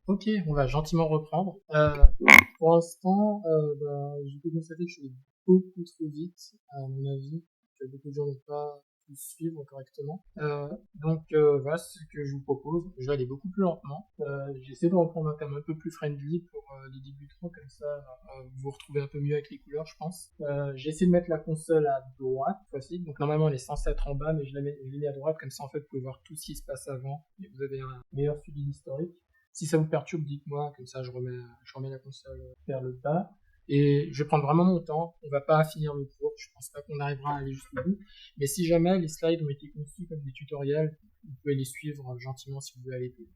Ok, on va gentiment reprendre. Pour l'instant, j'ai pu constater que je suis beaucoup trop vite, à mon avis, que beaucoup de gens n'ont pas pu suivre correctement. Voilà ce que je vous propose. Je vais aller beaucoup plus lentement. J'essaie de reprendre un thème un peu plus friendly pour les débutants, comme ça vous vous retrouvez un peu mieux avec les couleurs, je pense. J'essaie de mettre la console à droite, facile. Donc normalement elle est censée être en bas, mais je l'ai mis à droite, comme ça en fait vous pouvez voir tout ce qui se passe avant et vous avez un meilleur suivi historique. Si ça vous perturbe, dites-moi, comme ça je remets la console vers le bas. Et je vais prendre vraiment mon temps, on va pas finir le cours, je pense pas qu'on arrivera à aller jusqu'au bout. Mais si jamais les slides ont été conçus comme des tutoriels, vous pouvez les suivre gentiment si vous voulez aller plus vite.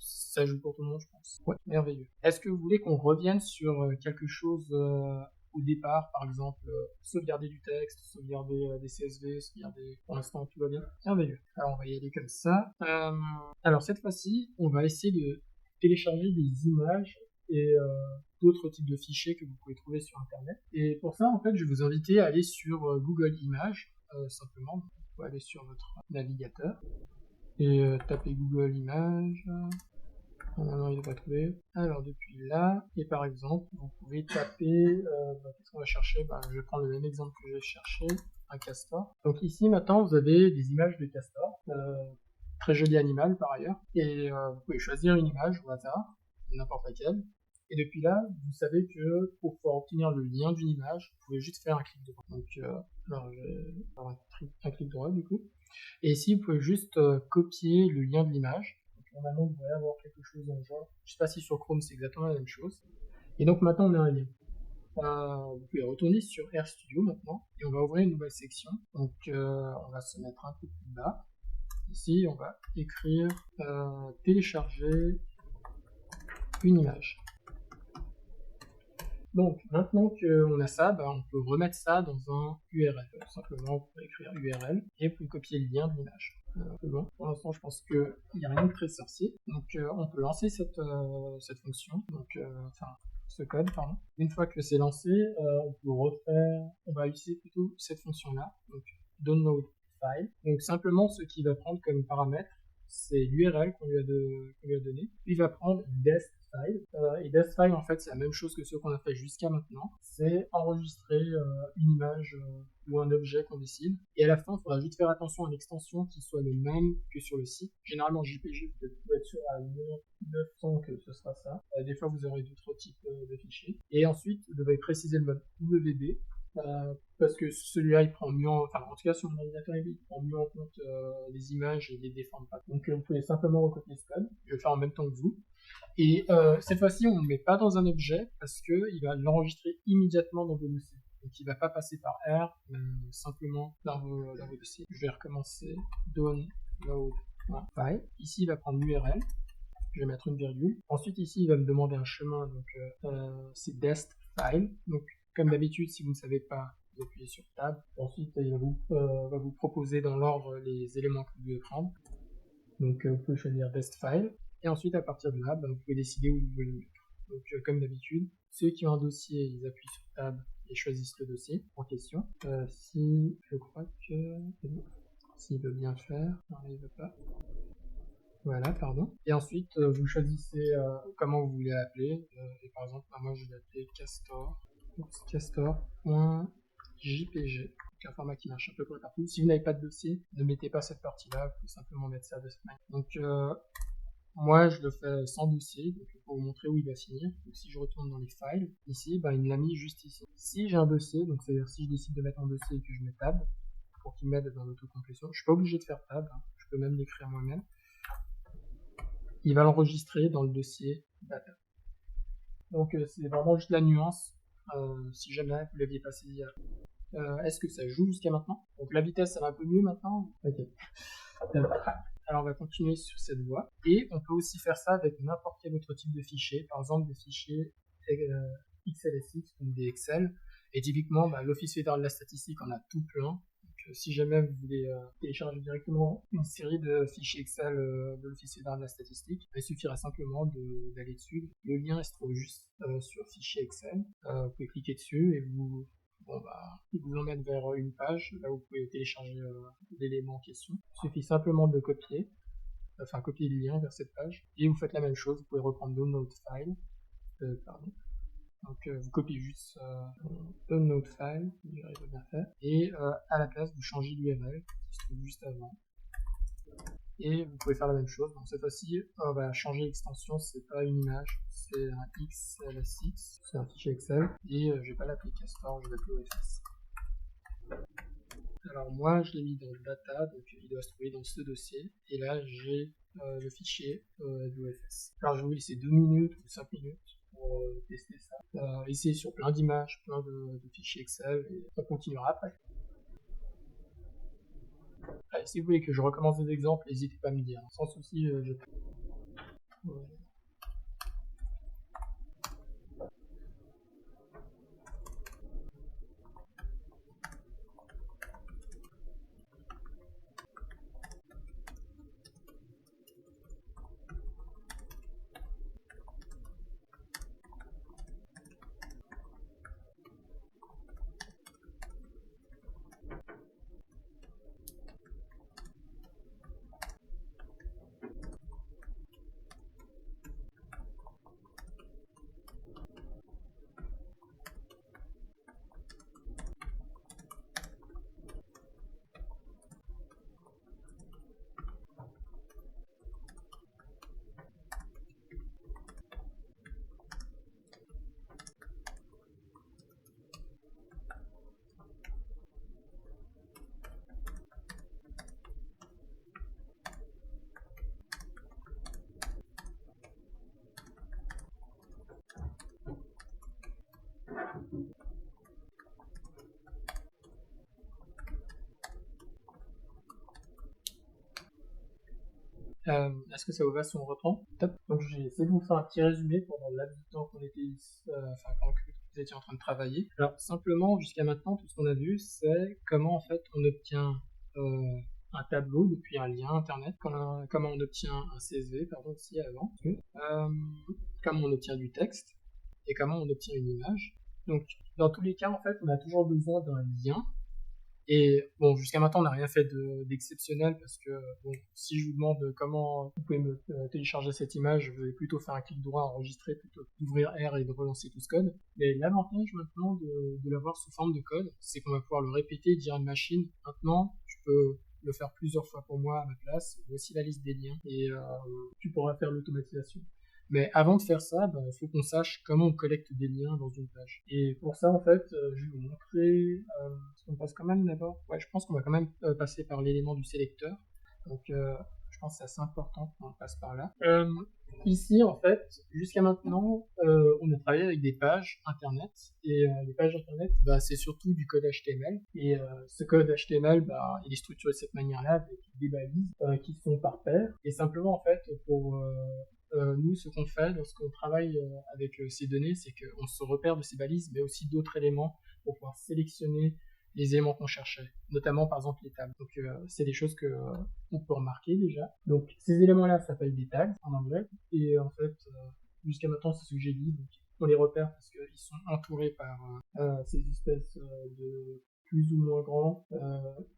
Ça joue pour tout le monde, je pense. Ouais, merveilleux. Est-ce que vous voulez qu'on revienne sur quelque chose au départ, par exemple, sauvegarder du texte, sauvegarder des CSV, sauvegarder... Pour l'instant, tout va bien. Merveilleux. Alors, on va y aller comme ça. Alors, cette fois-ci, on va essayer de télécharger des images et d'autres types de fichiers que vous pouvez trouver sur Internet. Et pour ça, en fait, je vais vous inviter à aller sur Google Images, simplement. Vous pouvez aller sur votre navigateur et taper Google Images. Normalement, il devrait trouver. Alors, depuis là, et par exemple, vous pouvez taper, qu'est-ce qu'on va chercher? Je vais prendre le même exemple que j'ai cherché, un castor. Donc ici, maintenant, vous avez des images de castor, très joli animal par ailleurs, et vous pouvez choisir une image au hasard, n'importe laquelle, et depuis là, vous savez que pour pouvoir obtenir le lien d'une image, vous pouvez juste faire un clic droit. Donc, alors, je vais faire un clic droit du coup, et ici, vous pouvez juste copier le lien de l'image. Normalement, vous devrait avoir quelque chose dans le genre. Je ne sais pas si sur Chrome c'est exactement la même chose. Et donc maintenant, on a un lien. Vous pouvez retourner sur RStudio maintenant et on va ouvrir une nouvelle section. Donc on va se mettre un peu plus bas. Ici, on va écrire télécharger une image. Donc maintenant qu'on a ça, on peut remettre ça dans un URL. Simplement, vous pouvez écrire URL et vous pouvez copier le lien de l'image. Bon. Pour l'instant, je pense qu'il n'y a rien de très sorcier. Donc on peut lancer cette fonction, ce code, pardon. Une fois que c'est lancé, on va utiliser plutôt cette fonction-là, donc download file. Donc simplement, ce qu'il va prendre comme paramètre, c'est l'URL qu'on lui a donné. Il va prendre dest file. Et dest file, en fait, c'est la même chose que ce qu'on a fait jusqu'à maintenant. C'est enregistrer une image ou un objet qu'on décide. Et à la fin, il faudra juste faire attention à l'extension qui soit le même que sur le site. Généralement, JPG, vous pouvez être sûr à 900 que ce sera ça. Des fois, vous aurez d'autres types de fichiers. Et ensuite, vous devez préciser le mode WB. Parce que celui-là, il prend mieux, en tout cas sur mon ordinateur, il prend mieux en compte les images et les déforme pas. Donc vous pouvez simplement recopier ce code. Je vais le faire en même temps que vous. Et cette fois-ci, on ne le met pas dans un objet parce qu'il va l'enregistrer immédiatement dans vos dossiers. Donc il ne va pas passer par R, mais simplement dans vos dossiers. Je vais recommencer. Download file. Ici, il va prendre l'URL. Je vais mettre une virgule. Ensuite, ici, il va me demander un chemin. Donc c'est dest file. Donc comme d'habitude, si vous ne savez pas, vous appuyez sur Tab. Ensuite, il va vous proposer dans l'ordre les éléments que vous devez prendre. Donc vous pouvez choisir dest file. Et ensuite, à partir de là, vous pouvez décider où vous voulez le mettre. Donc comme d'habitude, ceux qui ont un dossier, ils appuient sur Tab et choisissent le dossier en question. Si je crois que c'est bon. S'il veut bien faire, non, il veut pas. Voilà, pardon. Et ensuite, vous choisissez comment vous voulez l'appeler. Et par exemple, moi, je vais l'appeler castor.jpg. Un format qui marche un peu près partout. Si vous n'avez pas de dossier, ne mettez pas cette partie-là. Vous pouvez simplement mettre ça de cette manière. Donc, moi, je le fais sans dossier, donc pour vous montrer où il va finir. Donc, si je retourne dans les files, ici, il me l'a mis juste ici. Si j'ai un dossier, donc c'est-à-dire si je décide de mettre un dossier et que je mets tab, pour qu'il m'aide dans l'autocomplétion, je suis pas obligé de faire tab, je peux même l'écrire moi-même. Il va l'enregistrer dans le dossier data. Donc c'est vraiment juste la nuance, si jamais vous l'aviez pas saisi. Est-ce que ça joue jusqu'à maintenant? Donc la vitesse, ça va un peu mieux maintenant. Ok. Alors on va continuer sur cette voie. Et on peut aussi faire ça avec n'importe quel autre type de fichier, par exemple des fichiers XLSX ou des Excel. Et typiquement, l'Office fédéral de la statistique en a tout plein. Donc, si jamais vous voulez télécharger directement une série de fichiers Excel de l'Office fédéral de la statistique, il suffira simplement d'aller dessus. Le lien se trouve juste sur fichier Excel. Vous pouvez cliquer dessus et il vous emmène vers une page là où vous pouvez télécharger l'élément en question. Il suffit simplement de le copier enfin copier le lien vers cette page, et vous faites la même chose, vous pouvez reprendre download file, pardon. Donc vous copiez juste download file, j'arrive à bien faire, et à la place vous changez l'URL qui se trouve juste avant. Et vous pouvez faire la même chose. Donc cette fois-ci, on va changer l'extension, c'est pas une image, c'est un XLSX, c'est un fichier Excel, et je vais pas l'appeler Castor, je vais l'appeler OFS. Alors moi, je l'ai mis dans le data, donc il doit se trouver dans ce dossier, et là j'ai le fichier de l'OFS. Alors je vais vous laisser 2 minutes ou 5 minutes pour tester ça. Essayez sur plein d'images, plein de fichiers Excel, et on continuera après. Allez, si vous voulez que je recommence des exemples, n'hésitez pas à me dire. Sans souci, je... Est-ce que ça vous va si on reprend? Top. Donc j'ai essayé de vous faire un petit résumé pendant le laps de temps qu'on était, pendant que vous étiez en train de travailler. Alors simplement, jusqu'à maintenant, tout ce qu'on a vu, c'est comment en fait on obtient un tableau depuis un lien internet, comment on obtient un CSV, pardon, aussi avant, comment on obtient du texte et comment on obtient une image. Donc dans tous les cas, en fait, on a toujours besoin d'un lien. Et bon, jusqu'à maintenant, on n'a rien fait d'exceptionnel parce que bon, si je vous demande comment vous pouvez me télécharger cette image, vous allez plutôt faire un clic droit enregistrer plutôt que d'ouvrir R et de relancer tout ce code. Mais l'avantage maintenant de l'avoir sous forme de code, c'est qu'on va pouvoir le répéter, dire à une machine, maintenant, tu peux le faire plusieurs fois pour moi à ma place, voici la liste des liens et tu pourras faire l'automatisation. Mais avant de faire ça, il faut qu'on sache comment on collecte des liens dans une page. Et pour ça, en fait, je vais vous montrer. Est-ce qu'on passe quand même d'abord? Ouais, je pense qu'on va quand même passer par l'élément du sélecteur. Donc, je pense que c'est assez important qu'on passe par là. Ici, en fait, jusqu'à maintenant, on a travaillé avec des pages Internet. Et les pages Internet, c'est surtout du code HTML. Et ce code HTML, il est structuré de cette manière-là, avec des balises qui sont par paire. Et simplement, en fait, pour nous, ce qu'on fait lorsqu'on travaille avec ces données, c'est qu'on se repère de ces balises, mais aussi d'autres éléments pour pouvoir sélectionner les éléments qu'on cherchait, notamment par exemple les tags. Donc c'est des choses que on peut remarquer déjà. Donc ces éléments-là s'appellent des tags en anglais, et en fait jusqu'à maintenant c'est ce que j'ai dit. Donc on les repère parce qu'ils sont entourés par ces espèces de plus ou moins grands,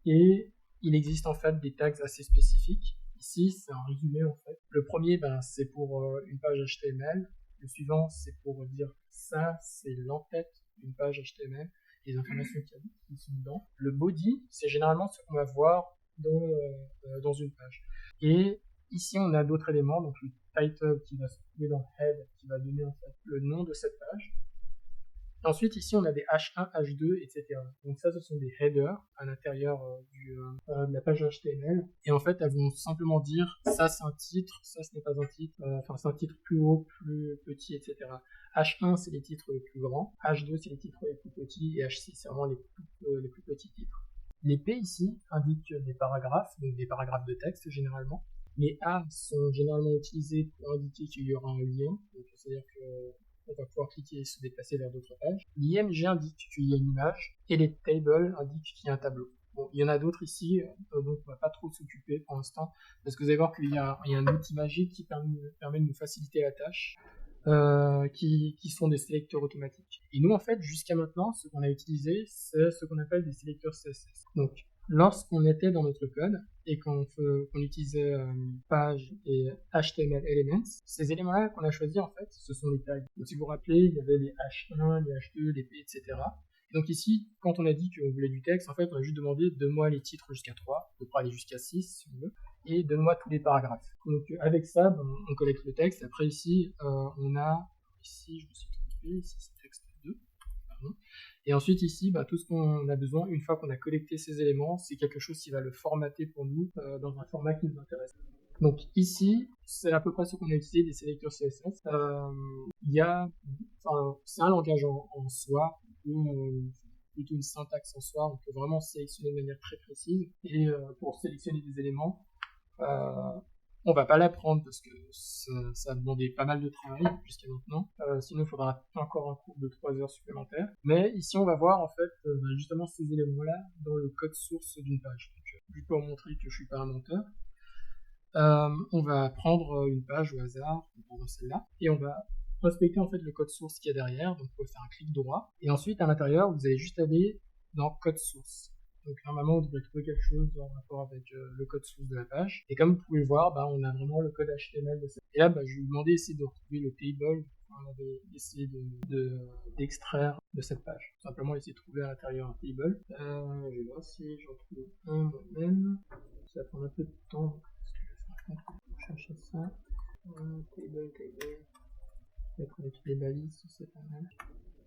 et il existe en fait des tags assez spécifiques. Ici, c'est un résumé en fait. Le premier, c'est pour une page HTML. Le suivant, c'est pour dire ça, c'est l'entête d'une page HTML, les informations qui sont dedans. Le body, c'est généralement ce qu'on va voir dans une page. Et ici, on a d'autres éléments, donc le title qui va se trouver dans le head, qui va donner en fait le nom de cette page. Et ensuite, ici, on a des H1, H2, etc. Donc ça, ce sont des headers à l'intérieur de la page HTML. Et en fait, elles vont simplement dire, ça c'est un titre, ça ce n'est pas un titre, c'est un titre plus haut, plus petit, etc. H1, c'est les titres les plus grands, H2, c'est les titres les plus petits, et H6, c'est vraiment les plus petits titres. Les P ici indiquent des paragraphes, donc des paragraphes de texte généralement. Les A sont généralement utilisés pour indiquer qu'il y aura un lien, donc c'est-à-dire que on va pouvoir cliquer et se déplacer vers d'autres pages. L'IMG indique qu'il y a une image et les tables indiquent qu'il y a un tableau. Bon, il y en a d'autres ici, donc on ne va pas trop s'occuper pour l'instant, parce que vous allez voir qu'il y a un outil magique qui permet de nous faciliter la tâche, qui sont des sélecteurs automatiques. Et nous, en fait, jusqu'à maintenant, ce qu'on a utilisé, c'est ce qu'on appelle des sélecteurs CSS. Donc, lorsqu'on était dans notre code et qu'on utilisait page et HTML elements, ces éléments-là qu'on a choisis, en fait, ce sont les tags. Donc, si vous vous rappelez, il y avait les H1, les H2, les P, etc. Et donc ici, quand on a dit qu'on voulait du texte, en fait, on a juste demandé donne-moi les titres jusqu'à 3, on pourra aller jusqu'à 6 si on veut, et donne-moi tous les paragraphes. Donc avec ça, on collecte le texte. Après ici, on a, ici, je me suis trompé, ici c'est texte 2, pardon. Et ensuite ici, tout ce qu'on a besoin, une fois qu'on a collecté ces éléments, c'est quelque chose qui va le formater pour nous dans un format qui nous intéresse. Donc ici, c'est à peu près ce qu'on a utilisé des sélecteurs CSS. C'est un langage en soi, plutôt une syntaxe en soi. On peut vraiment sélectionner de manière très précise. Et pour sélectionner des éléments, on va pas l'apprendre parce que ça a demandé pas mal de travail jusqu'à maintenant. Sinon, il faudra encore un cours de 3 heures supplémentaires. Mais ici, on va voir en fait justement ces éléments-là dans le code source d'une page. Donc, juste pour montrer que je suis pas un menteur. On va prendre une page au hasard, par exemple celle-là, et on va respecter en fait le code source qui est derrière. Donc, vous pouvez faire un clic droit. Et ensuite, à l'intérieur, vous allez juste aller dans code source. Donc normalement, on devrait trouver quelque chose en rapport avec le code source de la page. Et comme vous pouvez voir, on a vraiment le code HTML de cette. Et là, je vais vous demander d'essayer de retrouver le table qu'on avait essayé d'extraire de cette page. Tout simplement essayer de trouver à l'intérieur un table. Je vais voir si j'en trouve un moi-même. Ça va prendre un peu de temps. Donc, ce que je vais faire, je vais chercher ça. Table. Mettre avec les balises, c'est pas mal.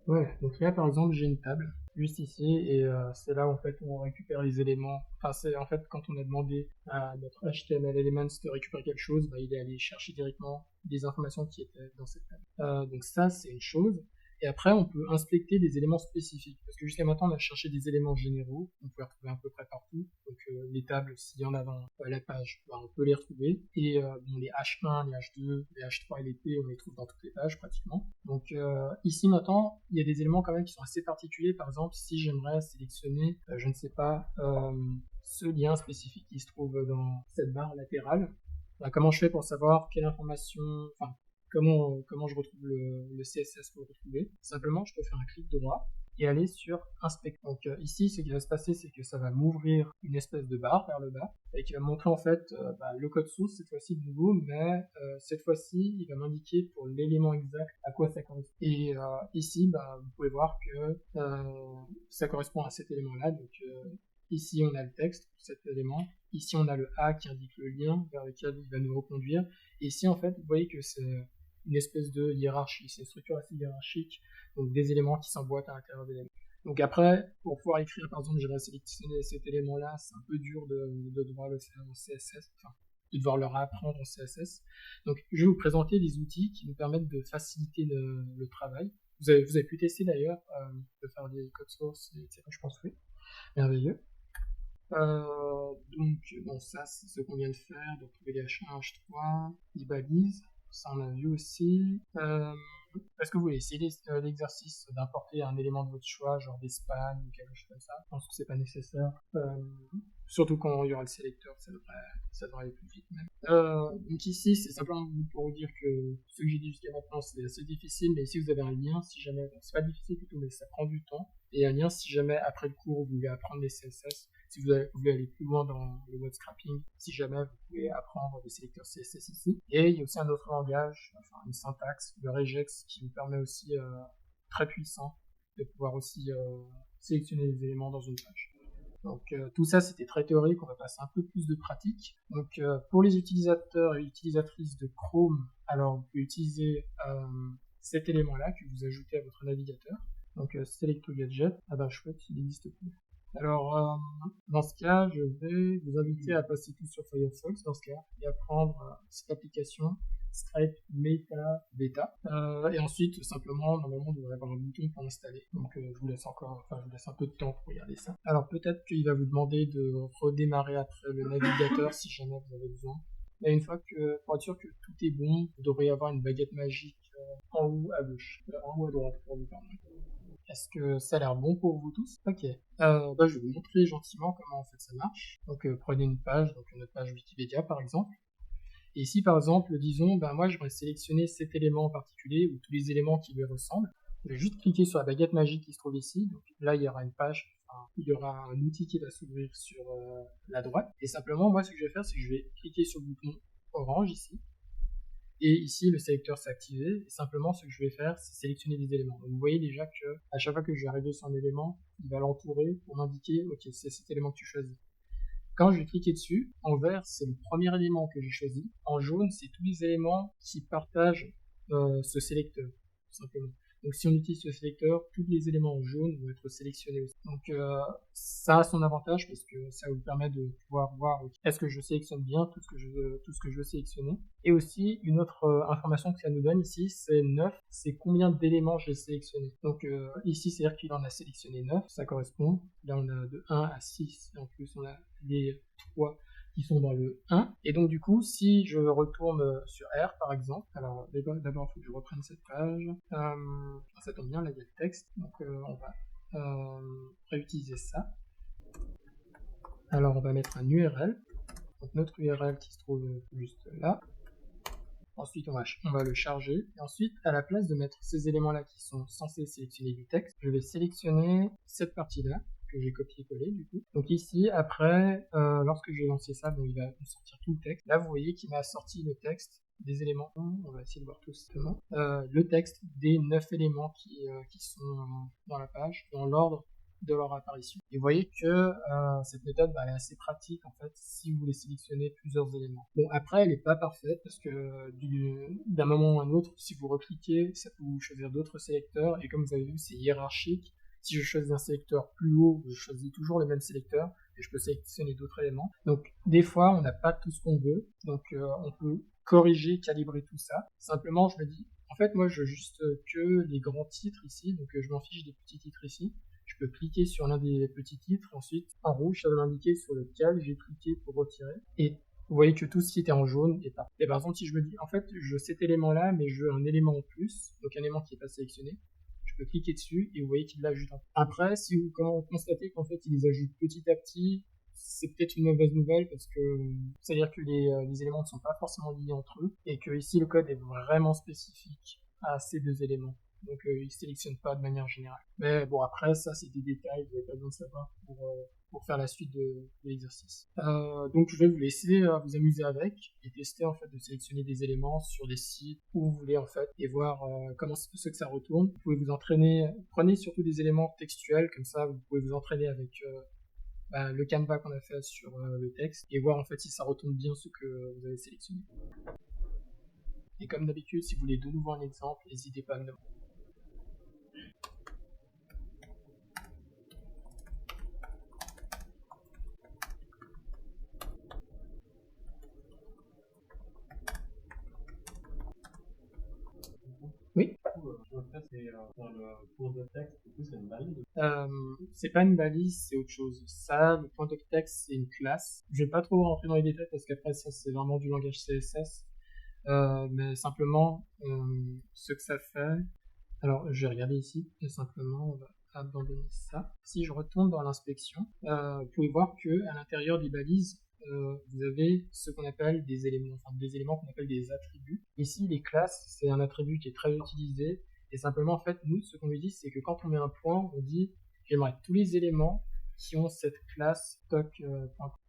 Ouais, donc là par exemple j'ai une table juste ici et c'est là où en fait on récupère les éléments. Enfin c'est en fait quand on a demandé à notre HTML Elements de récupérer quelque chose, il est allé chercher directement des informations qui étaient dans cette table. Donc ça c'est une chose. Et après on peut inspecter des éléments spécifiques parce que jusqu'à maintenant on a cherché des éléments généraux, on peut les retrouver à peu près partout. Donc les tables s'il y en a dans la page, on peut les retrouver. Et les H1, les H2, les H3 et les P on les trouve dans toutes les pages pratiquement. Donc ici maintenant il y a des éléments quand même qui sont assez particuliers. Par exemple si j'aimerais sélectionner, je ne sais pas, ce lien spécifique qui se trouve dans cette barre latérale, comment je fais pour savoir quelle information, enfin comment je retrouve le CSS pour le retrouver. Simplement, je peux faire un clic droit et aller sur Inspect. Donc ici, ce qui va se passer, c'est que ça va m'ouvrir une espèce de barre vers le bas et qui va me montrer en fait le code source cette fois-ci de nouveau, mais cette fois-ci, il va m'indiquer pour l'élément exact à quoi ça correspond. Et ici, vous pouvez voir que ça correspond à cet élément-là. Donc ici, on a le texte pour cet élément. Ici, on a le A qui indique le lien vers lequel il va nous reconduire. Et ici, en fait, vous voyez que c'est une espèce de hiérarchie. C'est une structure assez hiérarchique, donc des éléments qui s'emboîtent à l'intérieur d'éléments. Donc après, pour pouvoir écrire, par exemple, j'aimerais sélectionner cet élément-là, c'est un peu dur de devoir le faire en CSS, enfin, de devoir le réapprendre en CSS. Donc je vais vous présenter des outils qui nous permettent de faciliter le travail. Vous avez pu tester d'ailleurs, de faire des codes sources, etc. Je pense oui. Merveilleux. Donc ça c'est ce qu'on vient de faire, de trouver les H1, H3, les balises, ça on a vu aussi. Est-ce que vous voulez essayer l'exercice d'importer un élément de votre choix, genre d'Espagne ou quelque chose comme ça? Je pense que c'est pas nécessaire. Surtout quand il y aura le sélecteur, ça devrait aller plus vite même. Donc ici, c'est simplement pour vous dire que ce que j'ai dit jusqu'à maintenant, c'est assez difficile, mais ici vous avez un lien, si jamais, c'est pas difficile du tout, mais ça prend du temps, et un lien si jamais après le cours vous voulez apprendre les CSS, si vous voulez aller plus loin dans le web scrapping, si jamais vous pouvez apprendre les sélecteurs CSS ici. Et il y a aussi un autre langage, enfin une syntaxe, le regex, qui vous permet aussi, très puissant, de pouvoir aussi sélectionner les éléments dans une page. Donc tout ça c'était très théorique, on va passer un peu plus de pratique. Donc pour les utilisateurs et utilisatrices de Chrome, alors vous pouvez utiliser cet élément-là que vous ajoutez à votre navigateur. Donc Select Gadget, chouette, il n'existe plus. Alors dans ce cas, je vais vous inviter à passer tout sur Firefox dans ce cas et à prendre cette application Stripe Meta Beta. Et ensuite, simplement, normalement, vous devrait avoir un bouton pour l'installer. Donc, je vous laisse un peu de temps pour regarder ça. Alors, peut-être qu'il va vous demander de redémarrer après le navigateur si jamais vous avez besoin. Mais une fois que, pour être sûr que tout est bon, vous devriez avoir une baguette magique en haut à gauche, en haut à droite pour vous permettre. Est-ce que ça a l'air bon pour vous tous? Ok. Je vais vous montrer gentiment comment en fait ça marche. Donc, prenez une page, donc notre page Wikipédia par exemple. Et ici, par exemple, disons, moi, j'aimerais sélectionner cet élément en particulier, ou tous les éléments qui lui ressemblent. Je vais juste cliquer sur la baguette magique qui se trouve ici. Donc là, il y aura une page, il y aura un outil qui va s'ouvrir sur la droite. Et simplement, moi, ce que je vais faire, c'est que je vais cliquer sur le bouton orange ici. Et ici, le sélecteur s'est activé. Et simplement, ce que je vais faire, c'est sélectionner des éléments. Donc, vous voyez déjà que à chaque fois que je vais arriver sur un élément, il va l'entourer pour m'indiquer, ok, c'est cet élément que tu choisis. Quand je vais cliquer dessus, en vert, c'est le premier élément que j'ai choisi. En jaune, c'est tous les éléments qui partagent ce sélecteur, tout simplement. Donc si on utilise ce sélecteur, tous les éléments jaunes vont être sélectionnés aussi. Donc ça a son avantage parce que ça vous permet de pouvoir voir est-ce que je sélectionne bien tout ce que je veux sélectionner. Et aussi une autre information que ça nous donne ici, c'est 9, c'est combien d'éléments j'ai sélectionné. Donc ici c'est-à-dire qu'il en a sélectionné 9, ça correspond. Là on a de 1 à 6 et en plus on a les 3 qui sont dans le 1. Et donc du coup, si je retourne sur R par exemple, alors d'abord il faut que je reprenne cette page. Ça tombe bien, là il y a le texte, donc on va réutiliser ça. Alors on va mettre un URL, donc notre URL qui se trouve juste là. Ensuite on va le charger, et ensuite à la place de mettre ces éléments-là qui sont censés sélectionner du texte, je vais sélectionner cette partie-là, que j'ai copié-collé du coup. Donc ici, après, lorsque je vais lancer ça, bon, il va me sortir tout le texte. Là, vous voyez qu'il m'a sorti le texte des éléments. On va essayer de voir tout simplement. Le texte des 9 éléments qui sont dans la page, dans l'ordre de leur apparition. Et vous voyez que cette méthode elle est assez pratique en fait si vous voulez sélectionner plusieurs éléments. Bon, après elle n'est pas parfaite parce que d'un moment à un autre, si vous recliquez, ça peut vous choisir d'autres sélecteurs, et comme vous avez vu, c'est hiérarchique. Si je choisis un sélecteur plus haut, je choisis toujours le même sélecteur et je peux sélectionner d'autres éléments. Donc des fois, on n'a pas tout ce qu'on veut, donc on peut corriger, calibrer tout ça. Simplement, je me dis, en fait, moi, je veux juste que les grands titres ici, donc je m'en fiche des petits titres ici. Je peux cliquer sur l'un des petits titres, ensuite en rouge, ça va m'indiquer sur lequel j'ai cliqué pour retirer. Et vous voyez que tout ce qui était en jaune est parti. Et par exemple, si je me dis, en fait, je veux cet élément-là, mais je veux un élément en plus, donc un élément qui n'est pas sélectionné, je peux cliquer dessus et vous voyez qu'il l'ajoute. Après, si vous constatez qu'en fait, il les ajoute petit à petit, c'est peut-être une mauvaise nouvelle parce que c'est-à-dire que les éléments ne sont pas forcément liés entre eux et que ici le code est vraiment spécifique à ces deux éléments. Donc il ne sélectionne pas de manière générale. Mais bon, après, ça c'est des détails, vous n'avez pas besoin de savoir pour faire la suite de l'exercice. Donc je vais vous laisser vous amuser avec et tester en fait de sélectionner des éléments sur des sites où vous voulez en fait et voir comment ce que ça retourne. Vous pouvez vous entraîner, prenez surtout des éléments textuels, comme ça vous pouvez vous entraîner avec le canevas qu'on a fait sur le texte et voir en fait si ça retourne bien ce que vous avez sélectionné. Et comme d'habitude, si vous voulez de nouveau un exemple, n'hésitez pas à me demander. Oui. C'est dans le point de texte, du coup, c'est une balise. C'est pas une balise, c'est autre chose. Ça, le point de texte, c'est une classe. Je vais pas trop rentrer dans les détails parce qu'après ça, c'est vraiment du langage CSS. Mais simplement, ce que ça fait. Alors, je vais regarder ici et simplement, on va abandonner ça. Si je retourne dans l'inspection, vous pouvez voir que à l'intérieur des balises, vous avez ce qu'on appelle des éléments, enfin des éléments qu'on appelle des attributs. Ici, les classes, c'est un attribut qui est très utilisé. Et simplement, en fait, nous, ce qu'on lui dit, c'est que quand on met un point, on dit j'aimerais tous les éléments qui ont cette classe stock.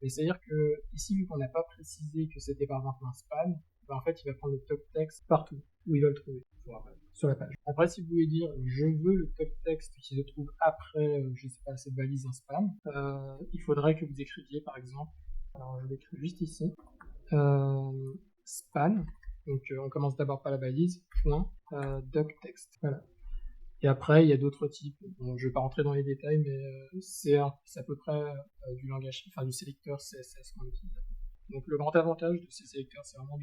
Et c'est-à-dire que ici, vu qu'on n'a pas précisé que c'était par exemple un span, en fait, il va prendre le top text partout où il va le trouver sur la page. Après, si vous voulez dire je veux le top text qui se trouve après, je sais pas, cette balise un spam, il faudrait que vous écriviez par exemple, alors je l'écris juste ici, span, donc on commence d'abord par la balise, point, doctext, voilà. Et après, il y a d'autres types. Bon, je vais pas rentrer dans les détails, mais c'est à peu près du langage, enfin du sélecteur CSS qu'on utilise. Donc le grand avantage de ces sélecteurs, c'est vraiment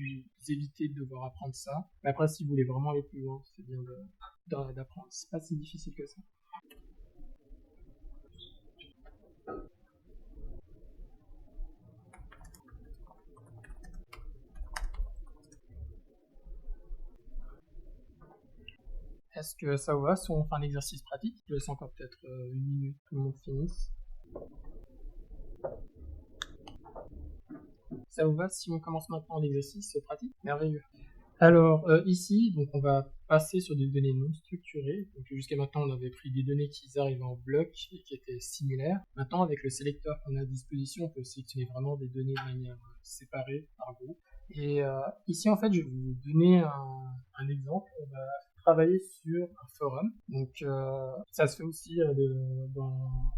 d'éviter de devoir apprendre ça. Mais après, si vous voulez vraiment aller plus loin, c'est bien d'apprendre. C'est pas si difficile que ça. Est-ce que ça vous va si on fait un exercice pratique? Je laisse encore peut-être une minute, tout le monde finisse. Ça vous va si on commence maintenant l'exercice pratique? Merveilleux. Alors ici, donc on va passer sur des données non structurées. Donc jusqu'à maintenant, on avait pris des données qui arrivaient en bloc et qui étaient similaires. Maintenant, avec le sélecteur qu'on a à disposition, on peut sélectionner vraiment des données de manière séparée par groupe. Et ici, en fait, je vais vous donner un exemple. On va travailler sur un forum. Donc, ça se fait aussi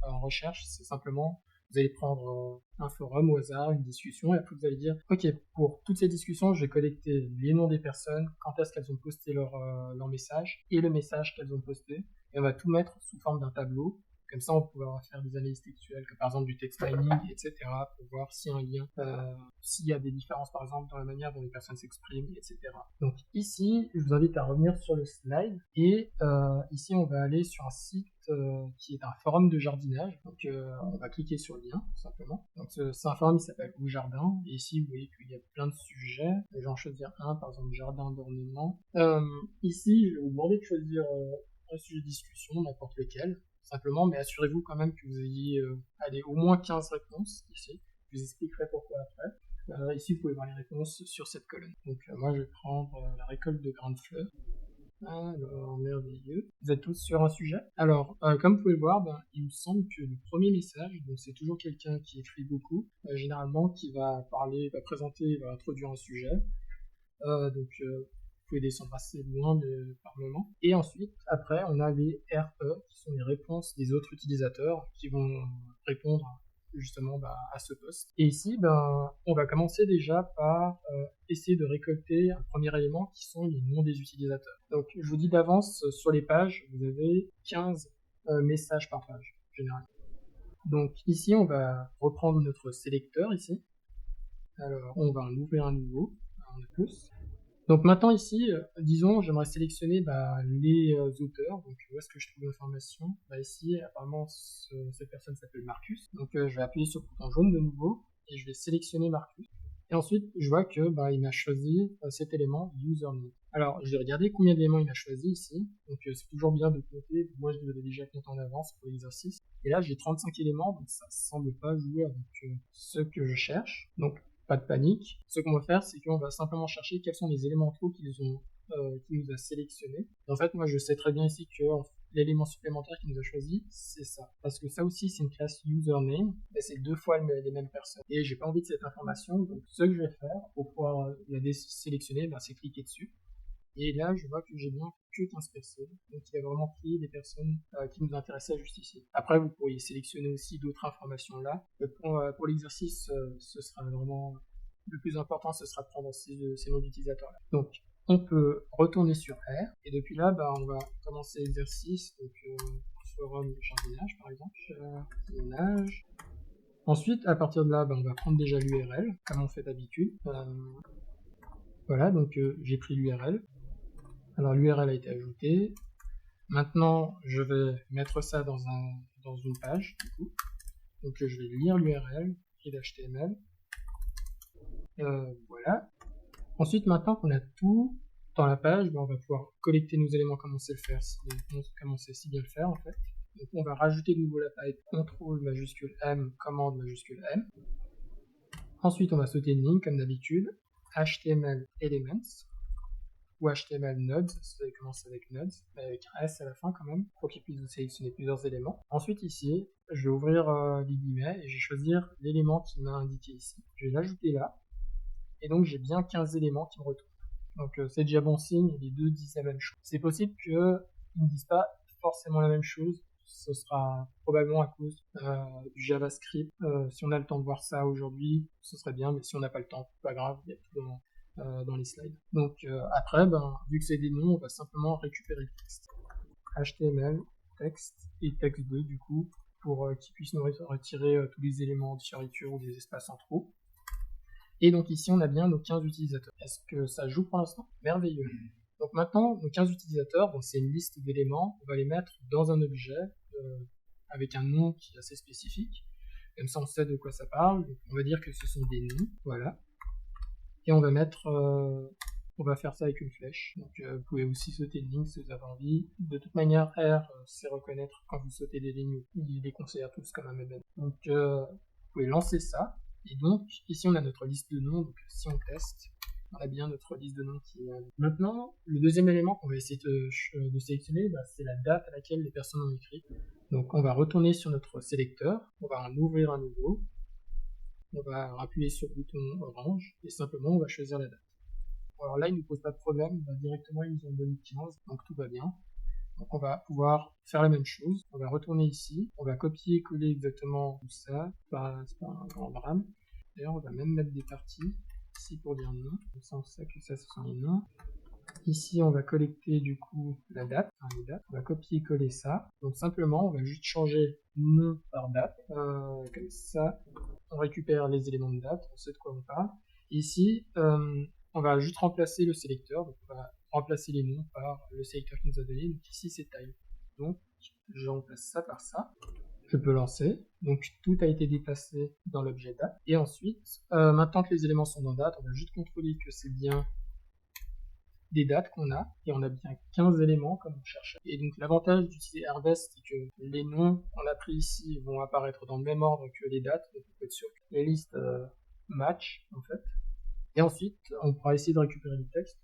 en recherche. C'est simplement, vous allez prendre un forum au hasard, une discussion, et après vous allez dire, ok, pour toutes ces discussions, je vais collecter les noms des personnes, quand est-ce qu'elles ont posté leur message, et le message qu'elles ont posté, et on va tout mettre sous forme d'un tableau. Comme ça, on pourra faire des analyses textuelles, comme par exemple du text mining, etc., pour voir s'il y a un lien, s'il y a des différences, par exemple, dans la manière dont les personnes s'expriment, etc. Donc ici, je vous invite à revenir sur le slide, et ici, on va aller sur un site qui est un forum de jardinage. Donc on va cliquer sur le lien, tout simplement. Donc c'est un forum qui s'appelle Au Jardin, et ici, vous voyez qu'il y a plein de sujets. Je vais en choisir un, par exemple, jardin d'ornement. Ici, je vais vous demander de choisir un sujet de discussion, n'importe lequel, simplement, mais assurez-vous quand même que vous ayez au moins 15 réponses ici. Je vous expliquerai pourquoi après. Ici, vous pouvez voir les réponses sur cette colonne. Donc moi, je vais prendre la récolte de grains de fleurs. Alors, merveilleux. Vous êtes tous sur un sujet. Alors, comme vous pouvez le voir, il me semble que le premier message, donc c'est toujours quelqu'un qui écrit beaucoup, généralement qui va parler, va présenter, va introduire un sujet. Vous pouvez descendre assez loin par moment. Et ensuite, après, on a les RE, qui sont les réponses des autres utilisateurs qui vont répondre justement à ce post. Et ici, on va commencer déjà par essayer de récolter un premier élément qui sont les noms des utilisateurs. Donc, je vous dis d'avance, sur les pages, vous avez 15 messages par page, généralement. Donc ici, on va reprendre notre sélecteur ici. Alors, on va en ouvrir un nouveau, un de plus. Donc maintenant ici, disons, j'aimerais sélectionner les auteurs. Donc où est-ce que je trouve l'information? Ici, apparemment, cette personne s'appelle Marcus. Donc je vais appuyer sur le bouton jaune de nouveau et je vais sélectionner Marcus. Et ensuite, je vois que il m'a choisi cet élément username. Alors, je vais regarder combien d'éléments il m'a choisi ici. Donc c'est toujours bien de compter. Moi, je devais déjà compter en avance pour l'exercice. Et là, j'ai 35 éléments, donc ça semble pas jouer avec ce que je cherche. Donc pas de panique. Ce qu'on va faire, c'est qu'on va simplement chercher quels sont les éléments trop qu'il nous a sélectionnés. Et en fait, moi, je sais très bien ici que l'élément supplémentaire qu'il nous a choisi, c'est ça. Parce que ça aussi, c'est une classe username, mais c'est 2 fois les mêmes personnes. Et j'ai pas envie de cette information, donc ce que je vais faire pour pouvoir la désélectionner, c'est cliquer dessus. Et là, je vois que j'ai bien que 15 personnes. Donc, il a vraiment pris des personnes qui nous intéressaient juste ici. Après, vous pourriez sélectionner aussi d'autres informations là. Pour l'exercice, ce sera vraiment le plus important, ce sera de prendre ces noms d'utilisateurs là. Donc, on peut retourner sur R. Et depuis là, on va commencer l'exercice. Donc, forum jardinage, par exemple. Jardinage. Ensuite, à partir de là, on va prendre déjà l'URL, comme on fait d'habitude. Voilà, donc j'ai pris l'URL. Alors l'URL a été ajoutée. Maintenant, je vais mettre ça dans une page, du coup. Donc je vais lire l'URL et l'HTML. Voilà. Ensuite, maintenant qu'on a tout dans la page, on va pouvoir collecter nos éléments comme on sait le faire, comme on sait si bien le faire en fait. Donc on va rajouter de nouveau la pipe CTRL majuscule M, commande majuscule M. Ensuite, on va sauter une ligne comme d'habitude, HTML Elements, ou HTML Nodes, si vous avez commencé avec Nodes, mais avec un S à la fin quand même, pour qu'il puisse vous sélectionner plusieurs éléments. Ensuite ici, je vais ouvrir les guillemets et je vais choisir l'élément qui m'a indiqué ici. Je vais l'ajouter là, et donc j'ai bien 15 éléments qui me retournent. Donc c'est déjà bon signe, les deux disent la même chose. C'est possible qu'ils ne disent pas forcément la même chose, ce sera probablement à cause du JavaScript. Si on a le temps de voir ça aujourd'hui, ce serait bien, mais si on n'a pas le temps, pas grave, il y a tout dans les slides. Donc après, vu que c'est des noms, on va simplement récupérer le texte. HTML, texte et texte2 du coup, pour qu'ils puissent nous retirer tous les éléments de fioriture ou des espaces en trop. Et donc ici, on a bien nos 15 utilisateurs. Est-ce que ça joue pour l'instant? Merveilleux. Donc maintenant, nos 15 utilisateurs, c'est une liste d'éléments, on va les mettre dans un objet avec un nom qui est assez spécifique. Comme ça, on sait de quoi ça parle. Donc, on va dire que ce sont des noms, voilà. Et on va faire ça avec une flèche. Donc vous pouvez aussi sauter une ligne si vous avez envie. De toute manière, R, c'est reconnaître quand vous sautez des lignes, il les considère tous comme un même. Donc vous pouvez lancer ça. Et donc ici on a notre liste de noms. Donc si on teste, on a bien notre liste de noms qui est... Maintenant, le deuxième élément qu'on va essayer de sélectionner, c'est la date à laquelle les personnes ont écrit. Donc on va retourner sur notre sélecteur, on va en ouvrir un nouveau, on va appuyer sur le bouton orange, et simplement on va choisir la date. Alors là, il ne nous pose pas de problème, directement il nous en donne 15, donc tout va bien. Donc on va pouvoir faire la même chose, on va retourner ici, on va copier-coller exactement tout ça, c'est pas un grand drame. D'ailleurs on va même mettre des parties, ici pour dire non, comme ça on sait que ça ce sont les noms. Ici on va collecter du coup la date, les dates, on va copier-coller ça, donc simplement on va juste changer nom par date, comme ça on récupère les éléments de date, on sait de quoi on parle. Ici on va juste remplacer le sélecteur, donc on va remplacer les noms par le sélecteur qui nous a donné, donc ici c'est taille. Donc je remplace ça par ça, je peux lancer, donc tout a été déplacé dans l'objet date, et ensuite, maintenant que les éléments sont dans date, on va juste contrôler que c'est bien des dates qu'on a, et on a bien 15 éléments comme on cherchait. Et donc l'avantage d'utiliser Harvest, c'est que les noms qu'on a pris ici vont apparaître dans le même ordre que les dates, donc on peut être sûr que les listes matchent en fait. Et ensuite, on pourra essayer de récupérer le texte.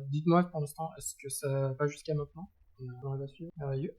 Dites-moi pour l'instant, est-ce que ça va jusqu'à maintenant? On arrive à suivre. Merveilleux.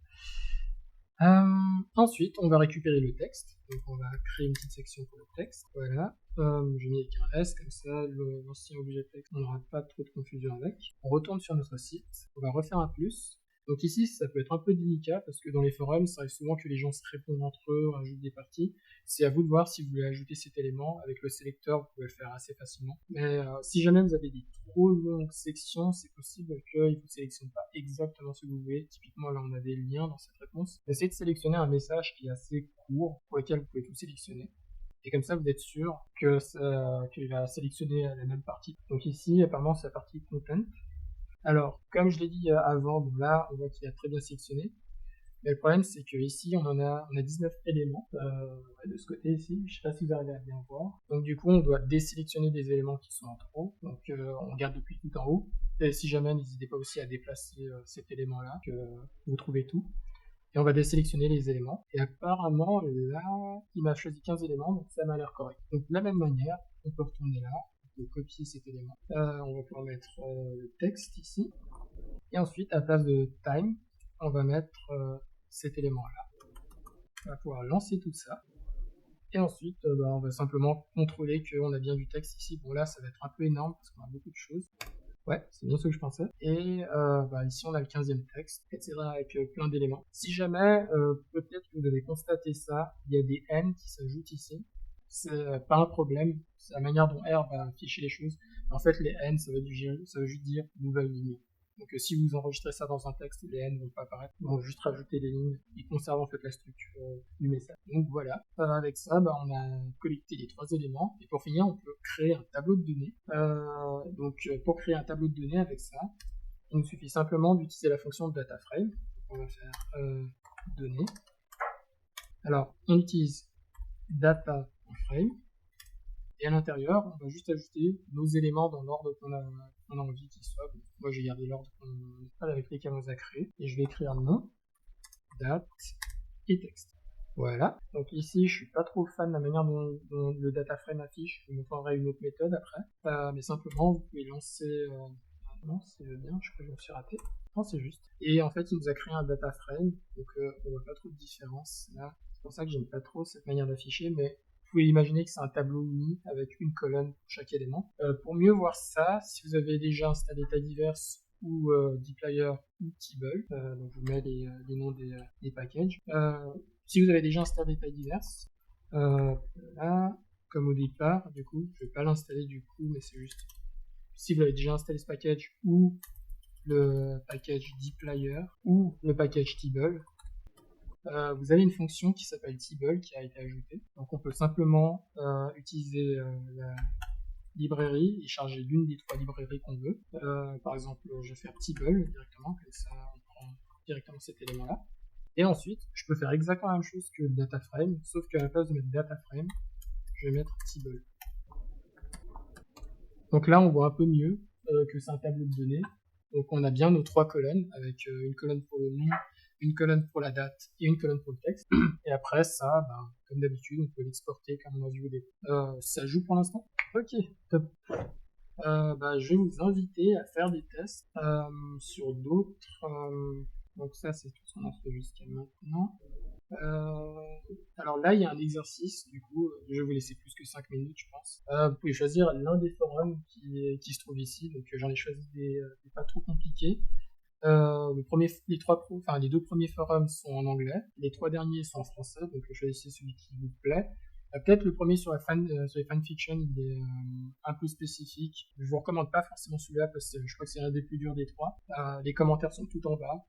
Ensuite, on va récupérer le texte. Donc, on va créer une petite section pour le texte. Voilà. Je mets avec un S, comme ça, l'ancien objet texte, on n'aura pas trop de confusion avec. On retourne sur notre site. On va refaire un plus. Donc ici, ça peut être un peu délicat parce que dans les forums, ça arrive souvent que les gens se répondent entre eux, rajoutent des parties. C'est à vous de voir si vous voulez ajouter cet élément. Avec le sélecteur, vous pouvez le faire assez facilement. Mais si jamais vous avez des trop longues sections, c'est possible qu'il ne vous sélectionne pas exactement ce que vous voulez. Typiquement, là, on a des liens dans cette réponse. Essayez de sélectionner un message qui est assez court, pour lequel vous pouvez tout sélectionner. Et comme ça, vous êtes sûr qu'il va sélectionner la même partie. Donc ici, apparemment, c'est la partie content. Alors, comme je l'ai dit avant, bon là, on voit qu'il a très bien sélectionné. Mais le problème, c'est que ici, on a 19 éléments de ce côté ici. Je sais pas si vous arrivez à bien voir. Donc du coup, on doit désélectionner des éléments qui sont en trop. Donc on regarde depuis tout en haut. Et si jamais, n'hésitez pas aussi à déplacer cet élément-là, que vous trouvez tout. Et on va désélectionner les éléments. Et apparemment, là, il m'a choisi 15 éléments, donc ça m'a l'air correct. Donc de la même manière, on peut retourner là. De copier cet élément. On va pouvoir mettre le texte ici. Et ensuite, à la place de time, on va mettre cet élément-là. On va pouvoir lancer tout ça. Et ensuite, on va simplement contrôler qu'on a bien du texte ici. Bon là, ça va être un peu énorme parce qu'on a beaucoup de choses. Ouais, c'est bien ce que je pensais. Et ici, on a le 15e texte, etc. avec plein d'éléments. Si jamais, peut-être que vous avez constaté ça, il y a des N qui s'ajoutent ici. C'est pas un problème, c'est la manière dont R va afficher les choses. En fait, les N, ça veut juste dire nouvelle ligne. Donc si vous enregistrez ça dans un texte, les N ne vont pas apparaître, ils vont juste rajouter les lignes et conserver en fait la structure du message. Donc voilà, avec ça, on a collecté les 3 éléments, et pour finir, on peut créer un tableau de données. Pour créer un tableau de données avec ça, il nous suffit simplement d'utiliser la fonction DataFrame. On va faire données. Alors, on utilise data frame, et à l'intérieur, on va juste ajouter nos éléments dans l'ordre qu'on a envie qu'ils soient. Bon, moi, j'ai gardé l'ordre avec lesquels on les a créés, et je vais écrire nom, date et texte. Voilà. Donc ici, je suis pas trop fan de la manière dont le data frame affiche. Je vous montrerai une autre méthode après. Mais simplement, vous pouvez lancer... non, c'est bien, je crois que je me suis raté. Non, c'est juste. Et en fait, il nous a créé un data frame, donc on voit pas trop de différence là. C'est pour ça que j'aime pas trop cette manière d'afficher, mais vous pouvez imaginer que c'est un tableau uni avec une colonne pour chaque élément. Pour mieux voir ça, si vous avez déjà installé Tidyverse ou dplyr ou Tibble, donc je vous mets les noms des packages. Si vous avez déjà installé Tidyverse, là, comme au départ, du coup, je vais pas l'installer du coup, mais c'est juste si vous avez déjà installé ce package ou le package dplyr ou le package Tibble, vous avez une fonction qui s'appelle Tibble qui a été ajoutée. Donc on peut simplement utiliser la librairie et charger l'une des 3 librairies qu'on veut. Par exemple, je vais faire Tibble directement, comme ça on prend directement cet élément-là. Et ensuite, je peux faire exactement la même chose que le DataFrame, sauf qu'à la place de mettre DataFrame, je vais mettre Tibble. Donc là, on voit un peu mieux que c'est un tableau de données. Donc on a bien nos 3 colonnes, avec une colonne pour le nom, une colonne pour la date et une colonne pour le texte. Et après ça, comme d'habitude, on peut l'exporter comme on a vu au début. Ça joue pour l'instant? Ok, top. je vais vous inviter à faire des tests sur d'autres. Donc ça, c'est tout ce qu'on a fait jusqu'à maintenant. Alors là, il y a un exercice, du coup, je vais vous laisser plus que 5 minutes, je pense. Vous pouvez choisir l'un des forums qui se trouve ici, donc j'en ai choisi des pas trop compliqués. Les 2 premiers forums sont en anglais, les 3 derniers sont en français, donc choisissez celui qui vous plaît. Peut-être le premier sur les fanfictions, il est un peu spécifique. Je vous recommande pas forcément celui-là parce que je crois que c'est un des plus durs des 3. Les commentaires sont tout en bas.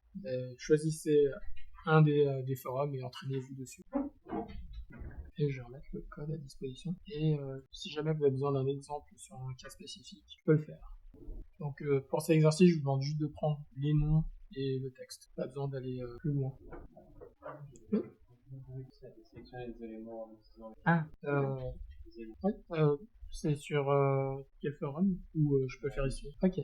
Choisissez un des forums et entraînez-vous dessus. Et je vais remettre le code à disposition. Et si jamais vous avez besoin d'un exemple sur un cas spécifique, je peux le faire. Donc pour cet exercice, je vous demande juste de prendre les noms et le texte. Pas besoin d'aller plus loin. Oui. Ah, ouais, c'est sur quel forum ou je peux le faire ici? Ok.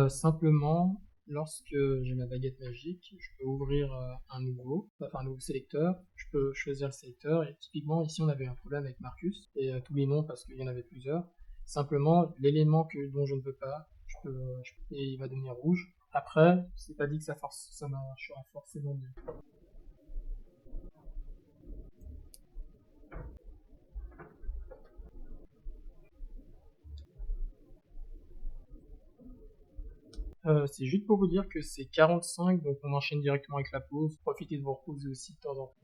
Simplement, lorsque j'ai ma baguette magique, je peux ouvrir un nouveau sélecteur. Je peux choisir le sélecteur et typiquement ici on avait un problème avec Marcus et tous les noms parce qu'il y en avait plusieurs. Simplement, l'élément dont je ne veux pas, et il va devenir rouge. Après, c'est pas dit que ça marchera forcément mieux. C'est juste pour vous dire que c'est 45, donc on enchaîne directement avec la pause. Profitez de vous reposer aussi de temps en temps.